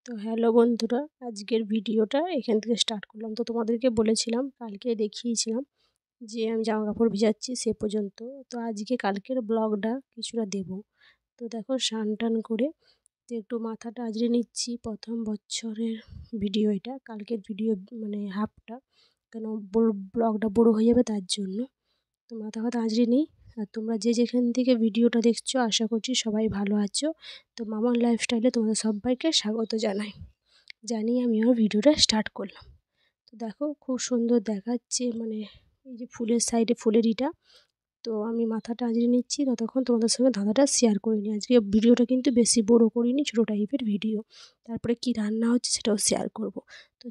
তো হ্যালো বন্ধুরা, আজকের ভিডিওটা এখান থেকে স্টার্ট করলাম। তো তোমাদেরকে বলেছিলাম, কালকে দেখিয়েছিলাম যে আমি জামা কাপড় ভিজাচ্ছি সে পর্যন্ত। তো আজকে কালকের ব্লগটা কিছুটা দেব। তো দেখো, স্নান টান করে তো একটু মাথাটা আঁচড়ে নিচ্ছি। প্রথম বছরের ভিডিও এটা, কালকের ভিডিও মানে হাফটা, কেন ব্লগটা বড়ো হয়ে যাবে তার জন্য। তো মাথা ফাথা আঁচড়ে নিই। আর তোমরা যে যেখান থেকে ভিডিওটা দেখছো আশা করছি সবাই ভালো আছো। তো মামার লাইফস্টাইলে তোমাদের সবাইকে স্বাগত জানাই। জানিয়ে আমি আমার ভিডিওটা স্টার্ট করলাম। তো দেখো, খুব সুন্দর দেখাচ্ছে, মানে এই যে ফুলের সাইডে ফুলের ইটা। তো আমি মাথাটা আঁচড়ে নিচ্ছি, ততক্ষণ তোমাদের সঙ্গে ধাঁধাটা শেয়ার করে নিই। আজকে ভিডিওটা কিন্তু বেশি বড় করিনি, ছোটো টাইপের ভিডিও। তারপরে কি রান্না হচ্ছে সেটাও শেয়ার করব। তো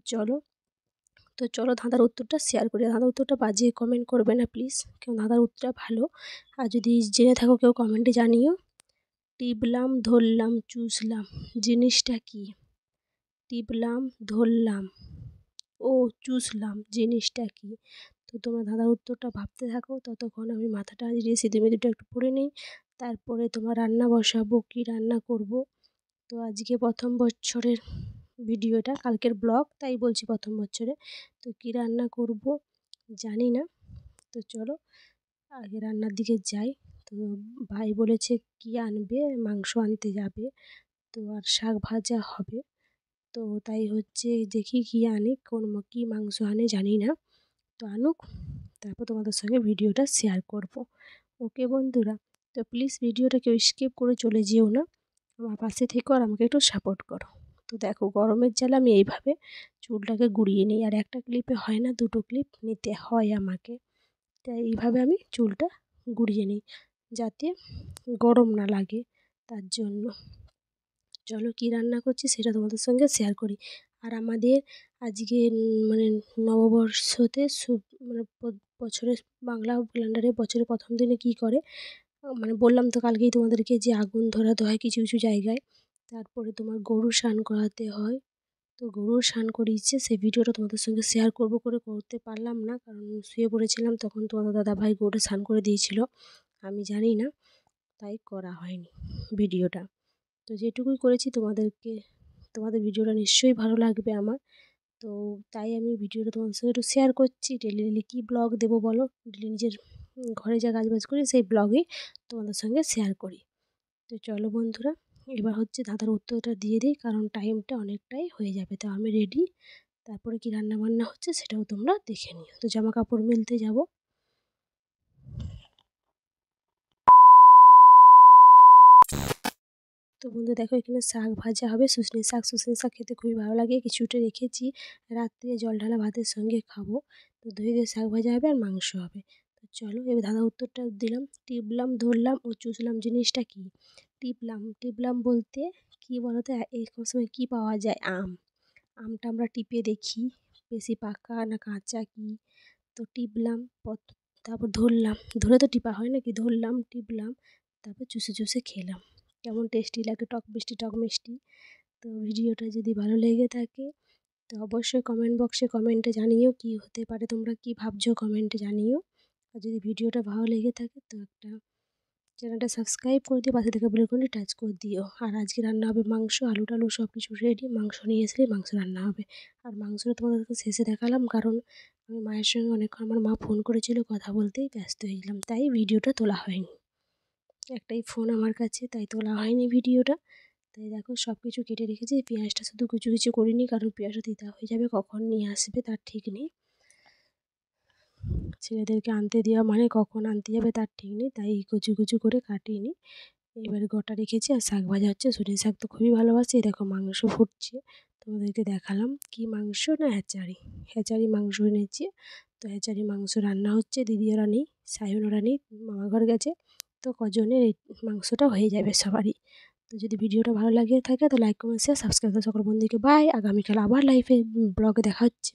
চলো ধাঁধার উত্তরটা শেয়ার করি। ধাঁধার উত্তরটা বাজিয়ে কমেন্ট করবে না প্লিজ, কেউ ধাঁধার উত্তরটা ভালো। আর যদি জেনে থাকো কেউ কমেন্টে জানিও। টিপলাম ধরলাম চুষলাম, জিনিসটা কি? টিপলাম ধরলাম ও চুষলাম, জিনিসটা কি? তো তোমরা ধাঁধার উত্তরটা ভাবতে থাকো, ততক্ষণ আমি মাথাটা আঁচড়িয়ে সিঁদুর মেহেদিটা একটু পরে নিই। তারপরে তোমার রান্না বসাবো, কী রান্না করব। তো আজকে প্রথম বছরের ভিডিও, এটা কালকের ব্লগ, তাই বলছি প্রথম বছরে। তো কী রান্না করব জানি না। তো চলো আগে রান্নার দিকে যাই। তো ভাই বলেছে কি আনবে, মাংস আনতে যাবে। তো আর শাক ভাজা হবে। তো তাই হচ্ছে, দেখি কী আনে, কী মাংস আনে জানি না। তো আনুক, তারপর তোমাদের সঙ্গে ভিডিওটা শেয়ার করব। ওকে বন্ধুরা, তো প্লিজ ভিডিওটা কেউ স্কিপ করে চলে যেও না। আমার পাশে থেকো আর আমাকে একটু সাপোর্ট করো। তো দেখো, গরমের জ্বালা আমি এইভাবে চুলটাকে গুঁড়িয়ে নিই। আর একটা ক্লিপে হয় না, দুটো ক্লিপ নিতে হয় আমাকে। তাই এইভাবে আমি চুলটা গুঁড়িয়ে নিই, যাতে গরম না লাগে, তার জন্য। চলো কী রান্না করছি সেটা তোমাদের সঙ্গে শেয়ার করি। আর আমাদের আজকে মানে নববর্ষতে মানে বছরের বাংলা ক্যালেন্ডারে বছরের প্রথম দিনে কী করে, মানে বললাম তো কালকেই তোমাদেরকে যে আগুন ধরাতে হয় কিছু কিছু জায়গায়। তারপরে তোমার গরু স্নান করাতে হয়। তো গরুর স্নান করিয়েছে, সেই ভিডিওটা তোমাদের সঙ্গে শেয়ার করতে পারলাম না, কারণ শুয়ে পড়েছিলাম। তখন তোমাদের দাদাভাই গরুটা স্নান করে দিয়েছিল, আমি জানি না, তাই করা হয়নি ভিডিওটা। তো যেটুকুই করেছি তোমাদের ভিডিওটা নিশ্চয়ই ভালো লাগবে আমার। তো তাই আমি ভিডিওটা তোমাদের সঙ্গে একটু শেয়ার করছি। ডেলি ডেলি কী ব্লগ দেবো বলো, ডেলি নিজের ঘরে যা কাজবাজ করি সেই ব্লগেই তোমাদের সঙ্গে শেয়ার করি। তো চলো বন্ধুরা, এবার হচ্ছে ধাঁধার উত্তরটা দিয়ে দিই, কারণ টাইমটা অনেকটাই হয়ে যাবে। তো আমি রেডি, তারপরে কি রান্না বান্না হচ্ছে সেটাও তোমরা দেখে নিও। তো জামা কাপড় মেলতে যাব। তো বন্ধু দেখো, এখানে শাক ভাজা হবে, শুশনি শাক খেতে খুবই ভালো লাগে। কিছুটা রেখেছি, রাত্রে জল ঢালা ভাতের সঙ্গে খাবো। তো ধুয়ে দিয়ে শাক ভাজা হবে আর মাংস হবে। তো চলো এবার ধাঁধার উত্তরটা দিলাম। টিপলাম ধরলাম ও চুষলাম, জিনিসটা কি? টিপলাম বলতে কি বলো তো, এই সময় কী পাওয়া যায়? আমটা আমরা টিপে দেখি বেশি পাকা না কাঁচা কি। তো টিপলাম, তারপর ধরলাম, ধরে তো টিপা হয় নাকি, ধরলাম টিপলাম, তারপর চুষে চুষে খেলাম। কেমন টেস্টি লাগে, টক মিষ্টি। তো ভিডিওটা যদি ভালো লেগে থাকে তো অবশ্যই কমেন্ট বক্সে কমেন্টে জানিও কী হতে পারে, তোমরা কী ভাবছো কমেন্টে জানিও। আর যদি ভিডিওটা ভালো লেগে থাকে তো একটা চ্যানেলটা সাবস্ক্রাইব করে দিয়ে পাশে থেকে বেলকনটি টাচ করে দিও। আর আজকে রান্না হবে মাংস, আলু টালু সব কিছু রেডি, মাংস নিয়ে আসলে মাংস রান্না হবে। আর মাংসটা তোমাদেরকে শেষে দেখালাম, কারণ আমি মায়ের সঙ্গে অনেকক্ষণ, আমার মা ফোন করেছিল, কথা বলতেই ব্যস্ত হয়ে গেলাম, তাই ভিডিওটা তোলা হয়নি। একটাই ফোন আমার কাছে, তাই তোলা হয়নি ভিডিওটা। তাই দেখো সব কিছু কেটে রেখেছি, পেঁয়াজটা শুধু কুচু কুচু করিনি, কারণ পেঁয়াজটা তিতা হয়ে যাবে, কখন নিয়ে আসবে তার ঠিক নেই। ছেলেদেরকে আনতে দেওয়া মানে কখন আনতে যাবে তার ঠিক নেই, তাই কুচু কুচু করে কাটিয়ে নিই। এবারে গোটা রেখেছি, আর শাক ভাজা হচ্ছে। সজনে শাক তো খুবই ভালোবাসি। এই দেখো মাংস ফুটছে, তোমাদেরকে দেখালাম। কি মাংস না হ্যাচারি মাংস এনেছি। তো হ্যাচারি মাংস রান্না হচ্ছে, দিদি ওরা নেই, সায়ন ওরা নেই, মামা ঘর গেছে। তো কজনের এই মাংসটা হয়ে যাবে সবারই। তো যদি ভিডিওটা ভালো লাগে থাকে তো লাইক কমেন্ট শেয়ার সাবস্ক্রাইব সকল বন্ধুকে বাই। আগামীকাল আবার লাইভে ব্লগে দেখা হচ্ছে।